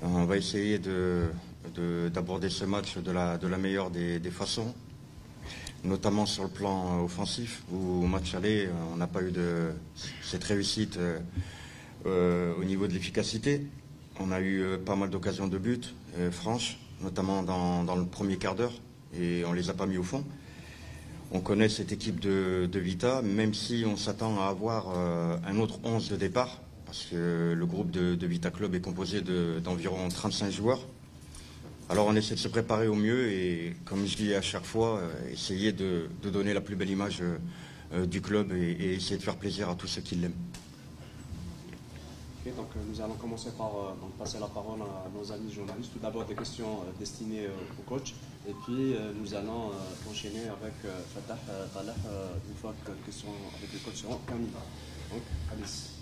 On va essayer d'aborder ce match de la meilleure des façons, notamment sur le plan offensif, où au match aller, on n'a pas eu cette réussite au niveau de l'efficacité. On a eu pas mal d'occasions de but, franches, notamment dans le premier quart d'heure, et on ne les a pas mis au fond. On connaît cette équipe de Vita, même si on s'attend à avoir un autre 11 de départ, parce que le groupe de Vita Club est composé d'environ 35 joueurs. Alors on essaie de se préparer au mieux et, comme je dis à chaque fois, essayer de donner la plus belle image du club et essayer de faire plaisir à tous ceux qui l'aiment. Okay, donc nous allons commencer par passer la parole à nos amis journalistes. Tout d'abord des questions destinées au coach et puis nous allons enchaîner avec Fatah Talah une fois que les questions avec le coach seront terminées. Donc, allez-y.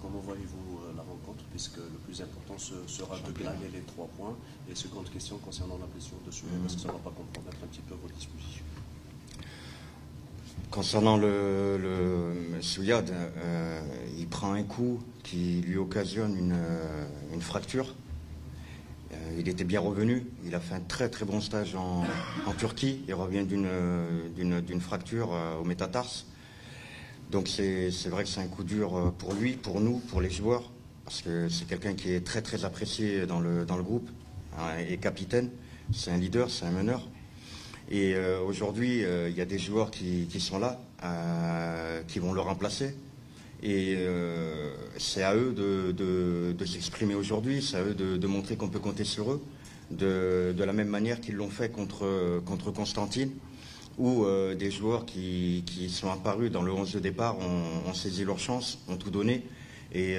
Comment voyez-vous la rencontre, puisque le plus important sera de gagner les 3 points. Et seconde question concernant la blessure de Souley, est-ce que ça ne va pas compromettre un petit peu vos dispositions? Concernant le Souyad, il prend un coup qui lui occasionne une fracture. Il était bien revenu, il a fait un très très bon stage en Turquie, il revient d'une fracture au métatarse. Donc c'est vrai que c'est un coup dur pour lui, pour nous, pour les joueurs, parce que c'est quelqu'un qui est très très apprécié dans le groupe, hein, et capitaine, c'est un leader, c'est un meneur. Et aujourd'hui, il y a des joueurs qui sont là, qui vont le remplacer. Et c'est à eux de s'exprimer aujourd'hui, c'est à eux de montrer qu'on peut compter sur eux, de la même manière qu'ils l'ont fait contre Constantine, où des joueurs qui sont apparus dans le 11 de départ ont saisi leur chance, ont tout donné et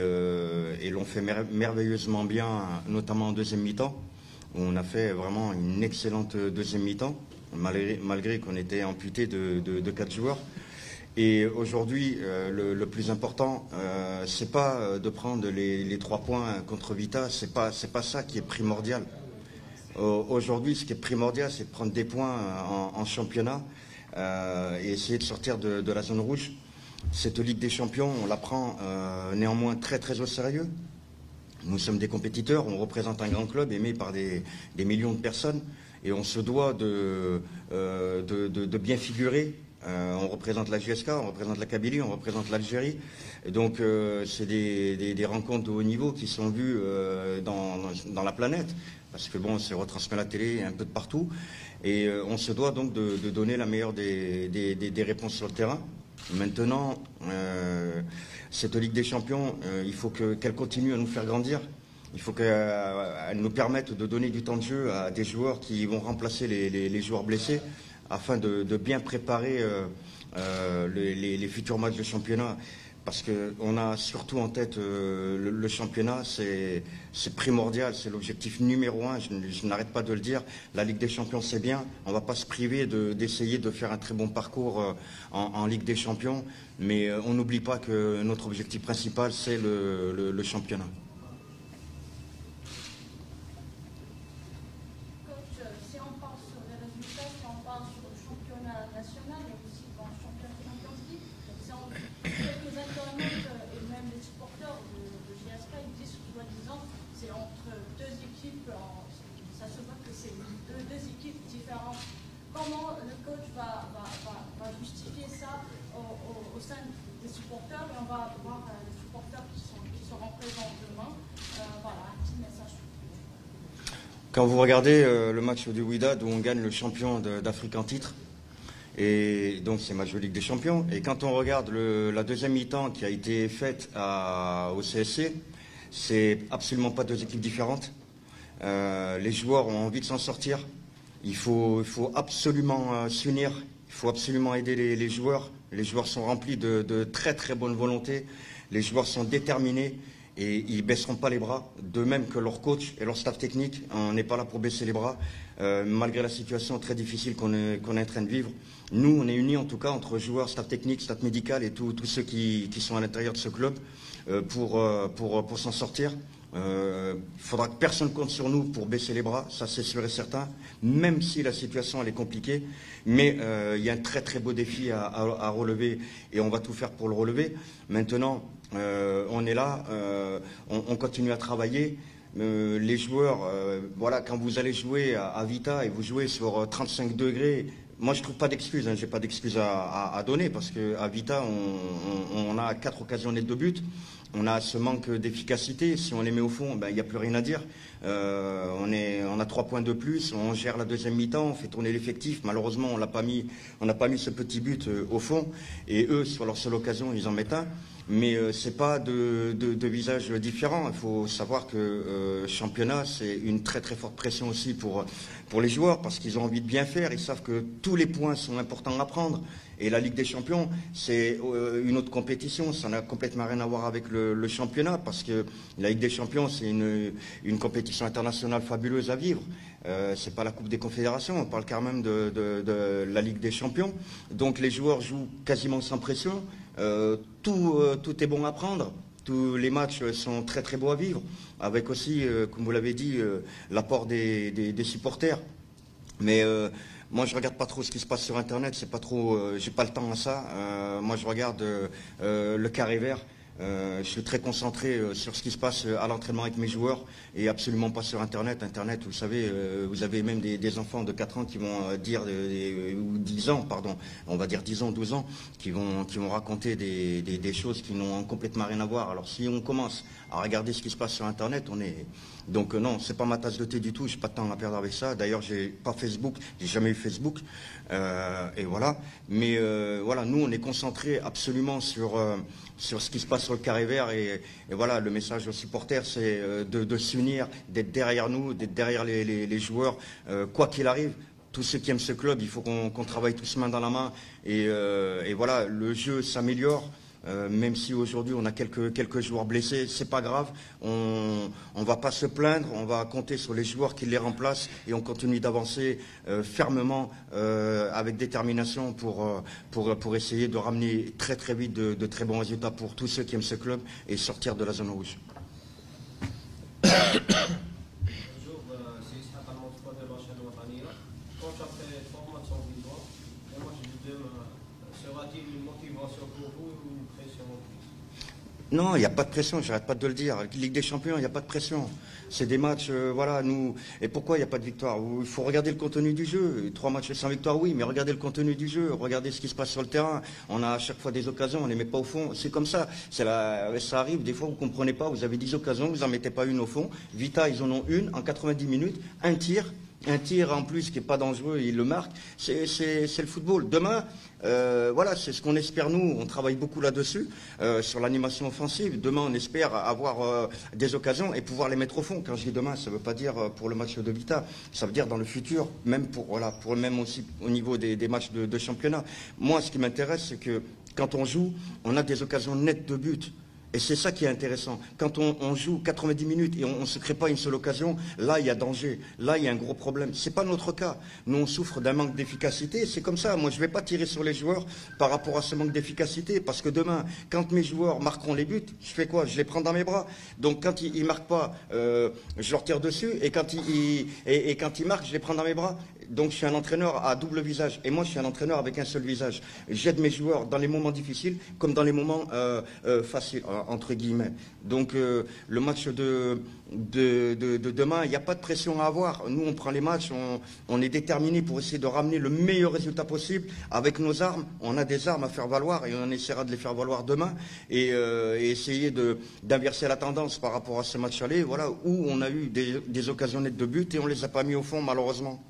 l'ont fait merveilleusement bien, notamment en deuxième mi-temps, où on a fait vraiment une excellente deuxième mi-temps, malgré qu'on était amputé de 4 joueurs. Et aujourd'hui, le plus important, c'est pas de prendre les 3 points contre Vita, c'est pas ça qui est primordial. Aujourd'hui, ce qui est primordial, c'est de prendre des points en championnat et essayer de sortir de la zone rouge. Cette Ligue des Champions, on la prend néanmoins très très au sérieux. Nous sommes des compétiteurs, on représente un grand club aimé par des millions de personnes et on se doit de bien figurer. On représente la GSK, on représente la Kabylie, on représente l'Algérie. Donc c'est des rencontres de haut niveau qui sont vues dans la planète. Parce que bon, c'est retransmis à la télé un peu de partout. Et on se doit donc de donner la meilleure des réponses sur le terrain. Maintenant, cette Ligue des Champions, il faut qu'elle continue à nous faire grandir. Il faut qu'elle nous permette de donner du temps de jeu à des joueurs qui vont remplacer les joueurs blessés, afin de bien préparer les futurs matchs de championnat. Parce qu'on a surtout en tête le championnat, c'est primordial, c'est l'objectif numéro 1, je n'arrête pas de le dire. La Ligue des Champions, c'est bien, on ne va pas se priver d'essayer de faire un très bon parcours en Ligue des Champions, mais on n'oublie pas que notre objectif principal, c'est le championnat. Comment le coach va justifier ça au sein des supporters et on va voir les supporters qui seront présents demain. Voilà, un petit message. Quand vous regardez le match du Wydad où on gagne le champion d'Afrique en titre, et donc c'est match de Ligue des Champions, et quand on regarde la deuxième mi-temps qui a été faite au CSC, c'est absolument pas 2 équipes différentes. Les joueurs ont envie de s'en sortir. Il faut absolument s'unir, il faut absolument aider les joueurs. Les joueurs sont remplis de très très bonne volonté, les joueurs sont déterminés et ils ne baisseront pas les bras, de même que leur coach et leur staff technique. On n'est pas là pour baisser les bras, malgré la situation très difficile qu'on est en train de vivre. Nous, on est unis en tout cas entre joueurs, staff technique, staff médical et tous ceux qui sont à l'intérieur de ce club pour s'en sortir. Il faudra que personne compte sur nous pour baisser les bras, ça c'est sûr et certain, même si la situation elle est compliquée. Mais il y a un très très beau défi à relever et on va tout faire pour le relever. Maintenant, on est là, on continue à travailler. Les joueurs, voilà, quand vous allez jouer à Vita et vous jouez sur 35 degrés, moi je ne trouve pas d'excuses, j'ai pas d'excuses à donner parce qu'à Vita on a 4 occasions nettes de but. On a ce manque d'efficacité. Si on les met au fond, il n'y a plus rien à dire. On a 3 points de plus. On gère la deuxième mi-temps. On fait tourner l'effectif. Malheureusement, on n'a pas mis ce petit but au fond. Et eux, sur leur seule occasion, ils en mettent un. Mais ce n'est pas de visage différent. Il faut savoir que championnat, c'est une très très forte pression aussi pour les joueurs parce qu'ils ont envie de bien faire. Ils savent que tous les points sont importants à prendre. Et la Ligue des Champions, c'est une autre compétition. Ça n'a complètement rien à voir avec le championnat parce que la Ligue des Champions, c'est une compétition internationale fabuleuse à vivre. C'est pas la Coupe des Confédérations, on parle quand même de la Ligue des Champions. Donc les joueurs jouent quasiment sans pression. Tout est bon à prendre. Tous les matchs sont très très beaux à vivre. Avec aussi, comme vous l'avez dit, l'apport des supporters. Mais moi, je regarde pas trop ce qui se passe sur Internet. C'est pas trop. J'ai pas le temps à ça. Moi, je regarde le carré vert. Je suis très concentré sur ce qui se passe à l'entraînement avec mes joueurs et absolument pas sur Internet. Internet, vous savez, vous avez même des enfants de 4 ans qui vont dire, ou 10 ans, pardon, on va dire 10 ans, 12 ans, qui vont raconter des choses qui n'ont complètement rien à voir. Alors si on commence à regarder ce qui se passe sur Internet, on est... Donc non, c'est pas ma tasse de thé du tout, j'ai pas de temps à perdre avec ça. D'ailleurs, j'ai pas Facebook, j'ai jamais eu Facebook. Et voilà. Mais voilà, nous, on est concentrés absolument sur ce qui se passe sur le carré vert. Et voilà, le message aux supporters, c'est de s'unir, d'être derrière nous, d'être derrière les joueurs, quoi qu'il arrive. Tous ceux qui aiment ce club, il faut qu'on travaille tous main dans la main. Et voilà, le jeu s'améliore. Même si aujourd'hui on a quelques joueurs blessés, c'est pas grave, on va pas se plaindre, on va compter sur les joueurs qui les remplacent et on continue d'avancer fermement avec détermination pour essayer de ramener très très vite de très bons résultats pour tous ceux qui aiment ce club et sortir de la zone rouge. Non, il n'y a pas de pression, j'arrête pas de le dire. Ligue des Champions, il n'y a pas de pression. C'est des matchs, voilà, nous... Et pourquoi il n'y a pas de victoire? Il faut regarder le contenu du jeu. 3 matchs sans victoire, oui, mais regardez le contenu du jeu, regardez ce qui se passe sur le terrain. On a à chaque fois des occasions, on ne les met pas au fond. C'est comme ça. Ça arrive, des fois, vous ne comprenez pas, vous avez 10 occasions, vous n'en mettez pas une au fond. Vita, ils en ont une en 90 minutes, un tir en plus qui n'est pas dangereux, il le marque. C'est le football. Demain, voilà, c'est ce qu'on espère nous. On travaille beaucoup là-dessus, sur l'animation offensive. Demain, on espère avoir des occasions et pouvoir les mettre au fond. Quand je dis demain, ça ne veut pas dire pour le match de Vita. Ça veut dire dans le futur, même pour même aussi au niveau des matchs de championnat. Moi, ce qui m'intéresse, c'est que quand on joue, on a des occasions nettes de but. Et c'est ça qui est intéressant. Quand on joue 90 minutes et on ne se crée pas une seule occasion, là, il y a danger. Là, il y a un gros problème. Ce n'est pas notre cas. Nous, on souffre d'un manque d'efficacité. C'est comme ça. Moi, je ne vais pas tirer sur les joueurs par rapport à ce manque d'efficacité. Parce que demain, quand mes joueurs marqueront les buts, je fais quoi? Je les prends dans mes bras. Donc, quand ils ne marquent pas, je leur tire dessus. Et quand ils marquent, je les prends dans mes bras. Donc, je suis un entraîneur à double visage. Et moi, je suis un entraîneur avec un seul visage. J'aide mes joueurs dans les moments difficiles comme dans les moments faciles, entre guillemets. Donc, le match de demain, il n'y a pas de pression à avoir. Nous, on prend les matchs, on est déterminés pour essayer de ramener le meilleur résultat possible avec nos armes. On a des armes à faire valoir et on essaiera de les faire valoir demain et essayer d'inverser la tendance par rapport à ce match aller, voilà, où on a eu des occasions nettes de but et on ne les a pas mis au fond, malheureusement.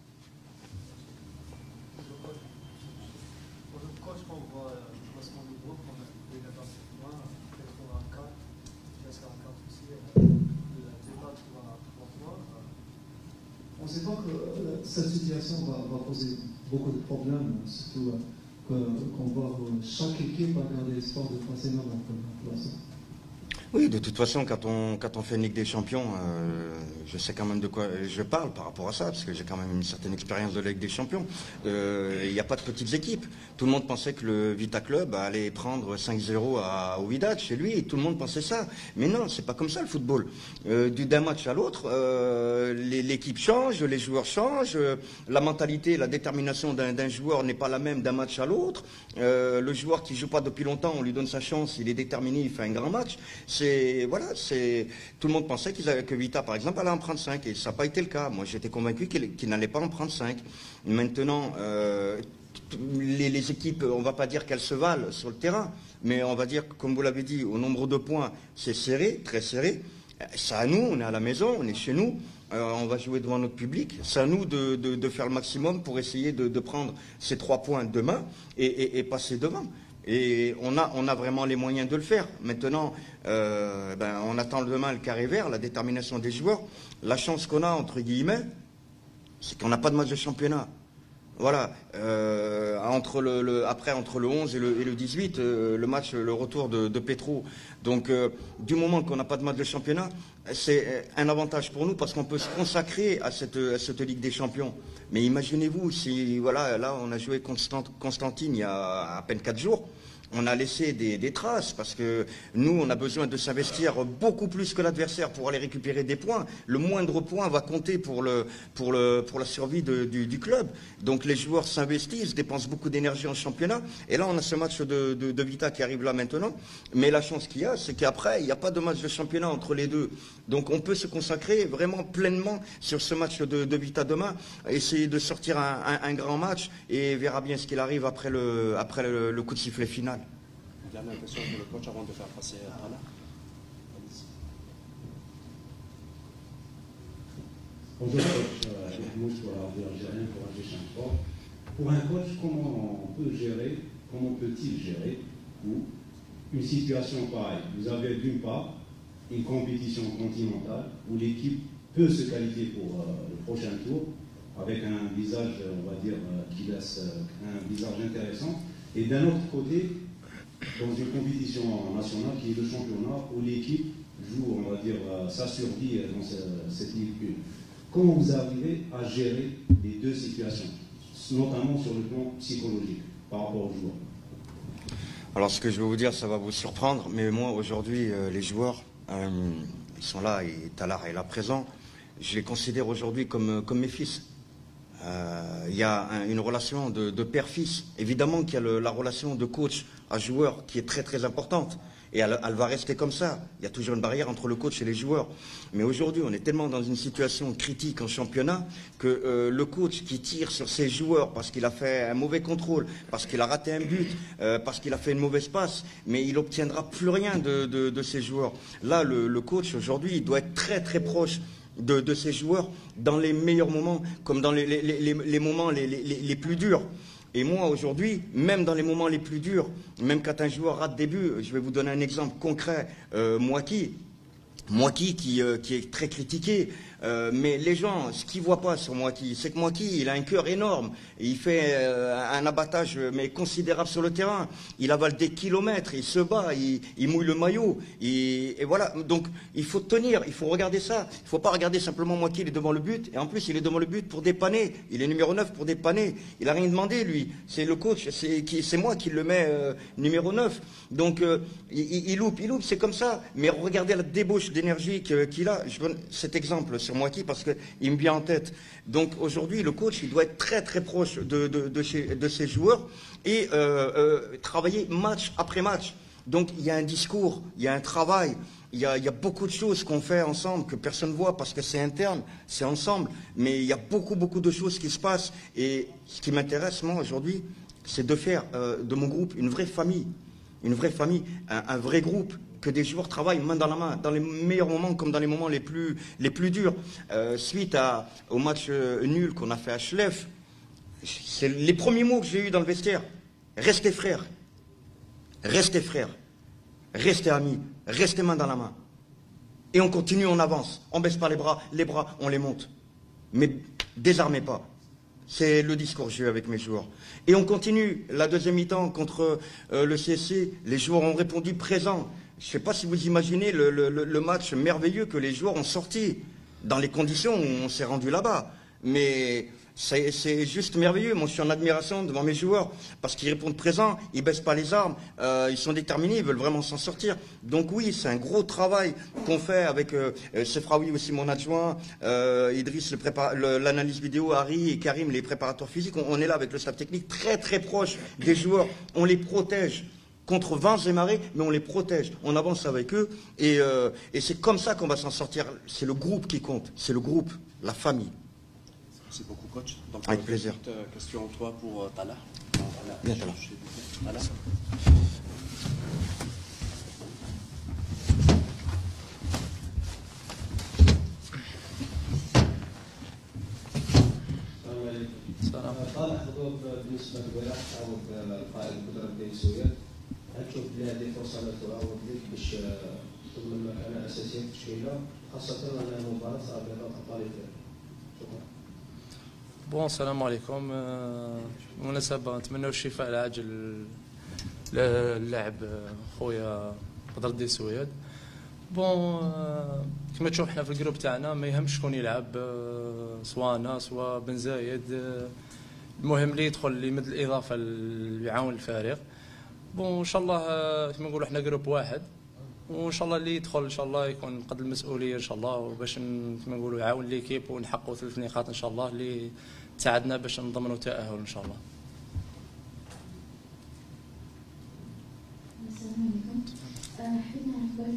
On sait pas que cette situation va poser beaucoup de problèmes, surtout qu'on voit chaque équipe a gardé l'espoir de passer dans la première place. Oui, de toute façon, quand on fait une Ligue des Champions, je sais quand même de quoi je parle par rapport à ça, parce que j'ai quand même une certaine expérience de la Ligue des Champions. Il n'y a pas de petites équipes. Tout le monde pensait que le Vita Club allait prendre 5-0 au Wydad chez lui, et tout le monde pensait ça. Mais non, c'est pas comme ça le football. D'un match à l'autre, l'équipe change, les joueurs changent, la mentalité, la détermination d'un joueur n'est pas la même d'un match à l'autre. Le joueur qui joue pas depuis longtemps, on lui donne sa chance, il est déterminé, il fait un grand match. Tout le monde pensait que Vita, par exemple, allait en prendre 5, et ça n'a pas été le cas. Moi, j'étais convaincu qu'il n'allait pas en prendre 5. Maintenant, les équipes, on ne va pas dire qu'elles se valent sur le terrain, mais on va dire, comme vous l'avez dit, au nombre de points, c'est serré, très serré. C'est à nous, on est à la maison, on est chez nous, on va jouer devant notre public. C'est à nous de faire le maximum pour essayer de prendre ces 3 points demain et passer devant. Et on a vraiment les moyens de le faire. Maintenant, on attend demain le carré vert, la détermination des joueurs. La chance qu'on a, entre guillemets, c'est qu'on n'a pas de match de championnat. Voilà. Entre le 11 et le 18, le retour de Petro. Donc, du moment qu'on n'a pas de match de championnat, c'est un avantage pour nous parce qu'on peut se consacrer à cette Ligue des Champions. Mais imaginez-vous, si, voilà, là, on a joué Constantine il y a à peine 4 jours. On a laissé des traces parce que nous, on a besoin de s'investir beaucoup plus que l'adversaire pour aller récupérer des points. Le moindre point va compter pour la survie du club. Donc les joueurs s'investissent, dépensent beaucoup d'énergie en championnat. Et là, on a ce match de Vita qui arrive là maintenant. Mais la chance qu'il y a, c'est qu'après, il n'y a pas de match de championnat entre les deux. Donc on peut se consacrer vraiment pleinement sur ce match de Vita demain, essayer de sortir un grand match et verra bien ce qu'il arrive après le coup de sifflet final. Dernière question pour le coach avant de faire passer à Anna. Bonjour coach, Mahmoud Souarabi, algérien pour AG Sport. Pour un coach, comment peut-il gérer une situation pareille? Vous avez d'une part une compétition continentale où l'équipe peut se qualifier pour le prochain tour avec un visage, on va dire, qui laisse un visage intéressant. Et d'un autre côté, dans une compétition nationale qui est le championnat où l'équipe joue, on va dire, sa survie dans cette Ligue 1. Comment vous arrivez à gérer les deux situations, notamment sur le plan psychologique par rapport aux joueurs? Alors ce que je vais vous dire, ça va vous surprendre, mais moi aujourd'hui, les joueurs, ils sont là, et Talar est là présent, je les considère aujourd'hui comme mes fils. Il y a une relation de père-fils. Évidemment qu'il y a la relation de coach à joueur qui est très très importante. Et elle va rester comme ça. Il y a toujours une barrière entre le coach et les joueurs. Mais aujourd'hui, on est tellement dans une situation critique en championnat que le coach qui tire sur ses joueurs parce qu'il a fait un mauvais contrôle, parce qu'il a raté un but, parce qu'il a fait une mauvaise passe, mais il n'obtiendra plus rien de ses joueurs. Là, le coach aujourd'hui, il doit être très très proche de ses joueurs dans les meilleurs moments, comme dans les moments les plus durs. Et moi, aujourd'hui, même dans les moments les plus durs, même quand un joueur rate des buts, je vais vous donner un exemple concret, Mouaki qui est très critiqué, mais les gens, ce qu'ils ne voient pas sur Mouaki, c'est que Mouaki, il a un cœur énorme, il fait un abattage mais considérable sur le terrain, il avale des kilomètres, il se bat, il mouille le maillot, et voilà, donc il faut tenir, il faut regarder ça, il ne faut pas regarder simplement Mouaki, il est devant le but, et en plus il est devant le but pour dépanner, il est numéro 9 pour dépanner, il n'a rien demandé lui, c'est le coach, c'est moi qui le mets numéro 9, donc il loupe, c'est comme ça, mais regardez la débauche d'énergie qu'il a. Je donne cet exemple sur Mouaki parce qu'il me vient en tête. Donc aujourd'hui, le coach, il doit être très très proche de ses joueurs et travailler match après match. Donc il y a un discours, il y a un travail, il y a beaucoup de choses qu'on fait ensemble que personne ne voit parce que c'est interne, c'est ensemble. Mais il y a beaucoup de choses qui se passent. Et ce qui m'intéresse, moi, aujourd'hui, c'est de faire de mon groupe une vraie famille. Une vraie famille, un vrai groupe, que des joueurs travaillent main dans la main, dans les meilleurs moments comme dans les moments les plus durs. Suite au match nul qu'on a fait à Schleff, c'est les premiers mots que j'ai eus dans le vestiaire. Restez frères, restez amis, restez main dans la main. Et on continue, on avance, on baisse pas les bras, on les monte. Mais désarmez pas. C'est le discours que j'ai eu avec mes joueurs. Et on continue. La deuxième mi-temps contre le CSC, les joueurs ont répondu présents. Je ne sais pas si vous imaginez le match merveilleux que les joueurs ont sorti, dans les conditions où on s'est rendu là-bas. Mais c'est juste merveilleux. Moi, je suis en admiration devant mes joueurs parce qu'ils répondent présents, ils ne baissent pas les armes, ils sont déterminés, ils veulent vraiment s'en sortir. Donc oui, c'est un gros travail qu'on fait avec Sefraoui aussi, mon adjoint, Idriss, l'analyse vidéo, Harry et Karim, les préparateurs physiques. On est là avec le staff technique très très proche des joueurs. On les protège contre vents et marées, mais on les protège. On avance avec eux et c'est comme ça qu'on va s'en sortir. C'est le groupe qui compte, c'est le groupe, la famille. Merci beaucoup, coach. Donc, avec plaisir. Question toi pour Talah. Bien, Talah. طالع حضور بالنسبه للولاء تعوض قائد القدره بن سويد، هل تشوف بلي هذه فرصه لا تعوض لك باش تضمن مكانه اساسيه في التشكيله، خاصه ان المباراه صارت بضغط طالب؟ شكرا. بون السلام عليكم. بالمناسبة نتمنى الشفاء العاجل للاعب خويا بدر الدين سويد. بون كما تشوف حنا في الجروب تاعنا ما يهمش شكون يلعب، سواء انا سواء بن زايد، المهم اللي يدخل اللي يمد الاضافه اللي يعاون الفريق. بون ان شاء الله كما نقولوا حنا جروب واحد، وان شاء الله اللي يدخل ان شاء الله يكون قد المسؤوليه ان شاء الله، وباش كما نقولوا يعاون ليكيب ونحققوا 3 نقاط ان شاء الله اللي تساعدنا باش نضمنوا التاهل ان شاء الله. السلام عليكم. حبينا نعرف برك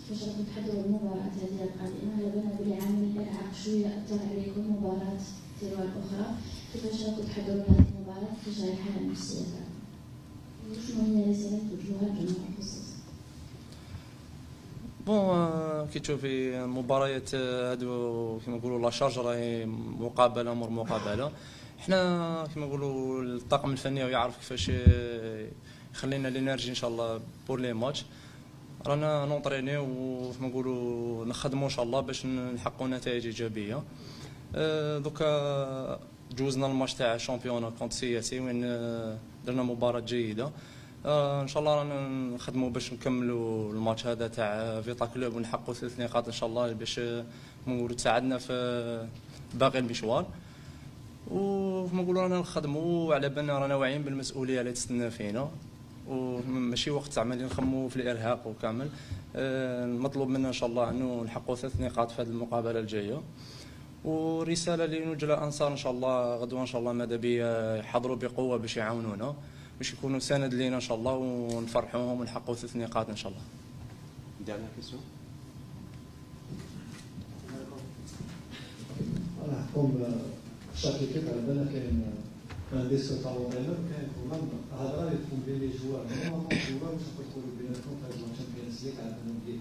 كيفاش راكم تحضروا المباراة هذه القادمة، على بالنا بلي عامل الإرهاق شوية أثر عليكم مباراة تيروان أخرى، كيفاش راكم تحضروا هذه المباراة، كيفاش راهي الحالة النفسية تاعكم؟ وشنو هي رسالة توجهوها للجمهور الخصوصي؟ بون كي تشوفي المباريات هادو كيما نقولوا لا شارج راهي مقابله مور مقابله. حنا كيما نقولوا الطاقم الفني يعرف كيفاش يخلينا الانرجي ان شاء الله بور لي ماتش. رانا نونطرينيو وكيما نقولوا نخدموا ان شاء الله باش نحققوا نتائج ايجابيه. دوكا جوزنا الماتش تاع الشامبيون كونت سياسي وين درنا مباراه جيده. ان شاء الله رانا نخدموا باش نكملوا الماتش هذا تاع فيتا كلوب ونحققوا 3 نقاط ان شاء الله باش نقولوا تساعدنا في باقي المشوار. وكما نقولوا رانا نخدموا على بالنا رانا واعيين بالمسؤوليه اللي تستنى فينا، وماشي وقت زعما نخموا في الارهاق وكامل. المطلوب منا ان شاء الله انه نحققوا 3 نقاط في هذه المقابله الجايه. ورساله لنوجه الانصار ان شاء الله غدوه ان شاء الله ماذا بيا يحضروا بقوه باش يعاونونا باش يكونوا سند لينا ان شاء الله ونفرحوهم ونحققوا 3 نقاط ان شاء الله. Dernière question. انا نحكم شاك كيف على بالنا كاين ان ديسك تاع لونترينور، كاين كمان هضره اللي تكون بين لي جوار، نورمالمون الجوار واش نقدروا بيناتهم في هاد الشامبيونز ليغ على بالهم بلي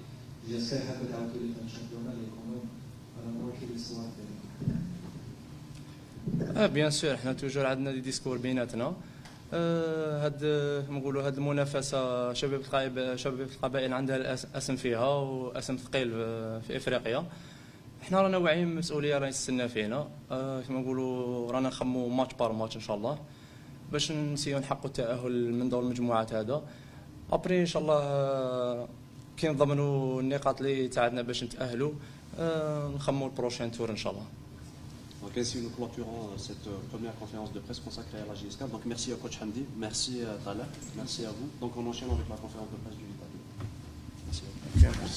جا حابه تعاودوا لي في الشامبيونات اللي كومون انا ماركي لي سوار بيان سور حنا توجور عندنا دي ديسكور بيناتنا. هاد نقولوا هاد المنافسه شباب القبائل عندها اسم فيها واسم ثقيل في افريقيا. احنا رانا واعيين بالمسؤوليه راهي تستنى فينا. كما نقولوا رانا نخمو ماتش بار ماتش ان شاء الله باش نسيو نحققوا التاهل من دور المجموعات هذا. ابري ان شاء الله كي نضمنوا النقاط اللي تاعنا باش نتاهلوا نخمو البروشين تور ان شاء الله. Donc ainsi nous clôturons cette première conférence de presse consacrée à la JSK. Donc merci à coach Hamdi, merci à Talah, merci à vous. Donc on enchaîne avec la conférence de presse du Vital. Merci à vous.